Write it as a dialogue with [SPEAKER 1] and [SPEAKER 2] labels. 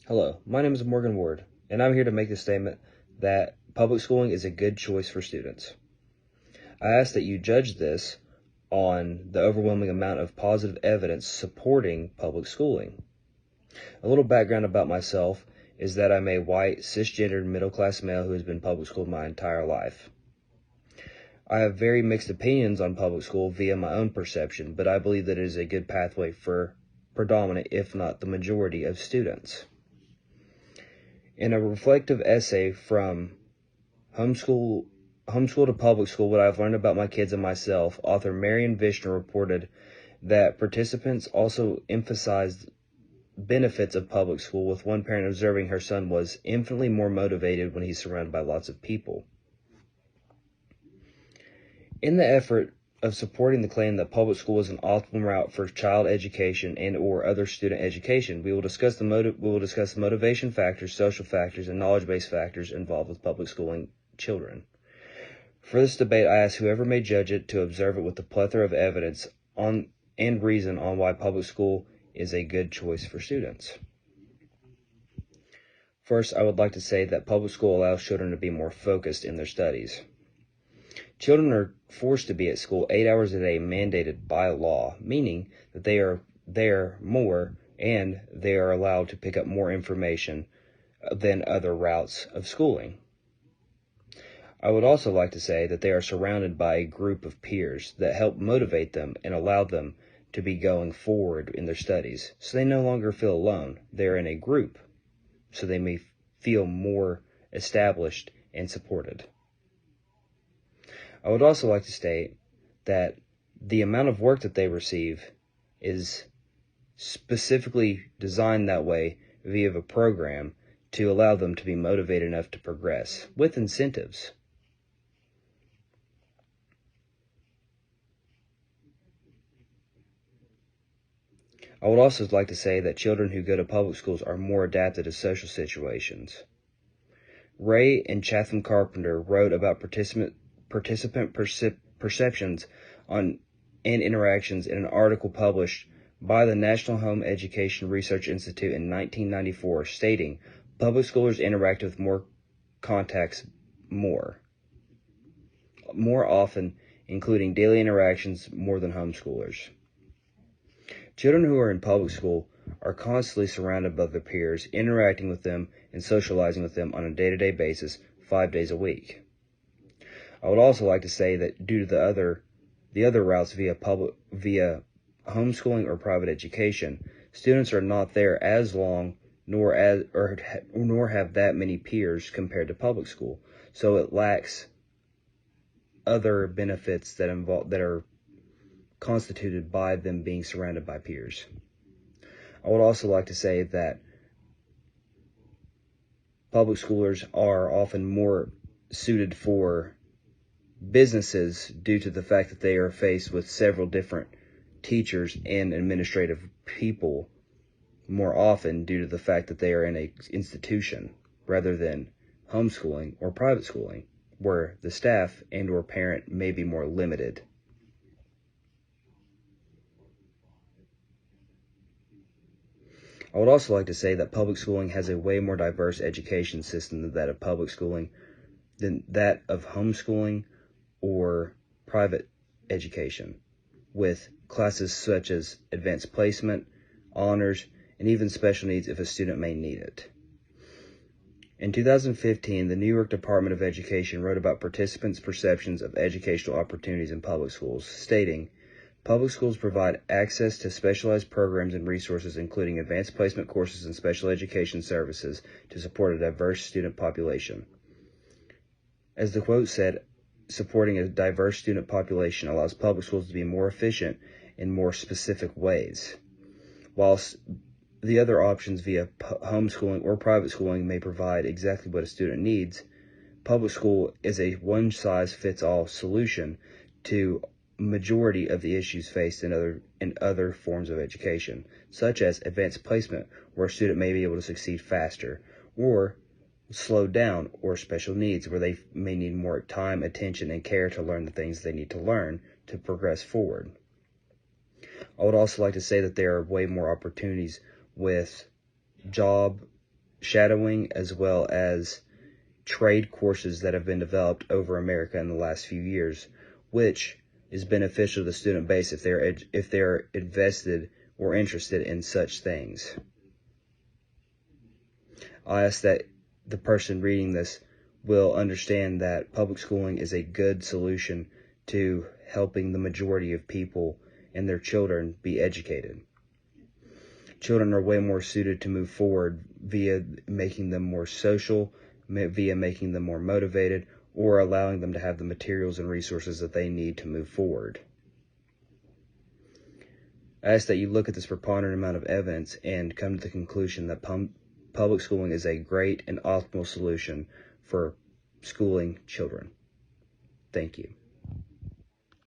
[SPEAKER 1] Hello, my name is Morgan Ward, and I'm here to make the statement that public schooling is a good choice for students. I ask that you judge this on the overwhelming amount of positive evidence supporting public schooling. A little background about myself is that I'm a white, cisgendered, middle-class male who has been public schooled my entire life. I have very mixed opinions on public school via my own perception, but I believe that it is a good pathway for predominant, if not the majority, of students. In a reflective essay from Homeschool to Public School, What I've Learned About My Kids and Myself, author Marion Vishner reported that participants also emphasized benefits of public school, with one parent observing her son was infinitely more motivated when he's surrounded by lots of people. In the effort of supporting the claim that public school is an optimal route for child education and or other student education, we will discuss the motivation factors, social factors, and knowledge-based factors involved with public schooling children. For this debate, I ask whoever may judge it to observe it with the plethora of evidence on and reason on why public school is a good choice for students. First, I would like to say that public school allows children to be more focused in their studies. Children are forced to be at school 8 hours a day, mandated by law, meaning that they are there more and they are allowed to pick up more information than other routes of schooling. I would also like to say that they are surrounded by a group of peers that help motivate them and allow them to be going forward in their studies, so they no longer feel alone. They're in a group, so they may feel more established and supported. I would also like to state that the amount of work that they receive is specifically designed that way via a program to allow them to be motivated enough to progress with incentives. I would also like to say that children who go to public schools are more adapted to social situations. Ray and Chatham Carpenter wrote about participant perceptions and interactions in an article published by the National Home Education Research Institute in 1994, stating, public schoolers interact with more contacts more often, including daily interactions more than homeschoolers. Children who are in public school are constantly surrounded by their peers, interacting with them and socializing with them on a day-to-day basis, 5 days a week. I would also like to say that due to the other routes via homeschooling or private education, students are not there as long nor have that many peers compared to public school, so it lacks other benefits that are constituted by them being surrounded by peers. I would also like to say that public schoolers are often more suited for businesses due to the fact that they are faced with several different teachers and administrative people more often due to the fact that they are in an institution rather than homeschooling or private schooling, where the staff and or parent may be more limited. I would also like to say that public schooling has a way more diverse education system than that of homeschooling or private education, with classes such as advanced placement, honors, and even special needs if a student may need it. In 2015, the New York Department of Education wrote about participants' perceptions of educational opportunities in public schools, stating, public schools provide access to specialized programs and resources, including advanced placement courses and special education services to support a diverse student population. As the quote said, supporting a diverse student population allows public schools to be more efficient in more specific ways. Whilst the other options via homeschooling or private schooling may provide exactly what a student needs, public school is a one-size-fits-all solution to majority of the issues faced in other forms of education, such as advanced placement, where a student may be able to succeed faster, or slow down, or special needs, where they may need more time, attention, and care to learn the things they need to learn to progress forward. I would also like to say that there are way more opportunities with job shadowing as well as trade courses that have been developed over America in the last few years, which is beneficial to the student base if they're invested or interested in such things. I ask that the person reading this will understand that public schooling is a good solution to helping the majority of people and their children be educated. Children are way more suited to move forward via making them more social, via making them more motivated, or allowing them to have the materials and resources that they need to move forward. I ask that you look at this preponderant amount of evidence and come to the conclusion that public schooling is a great and optimal solution for schooling children. Thank you.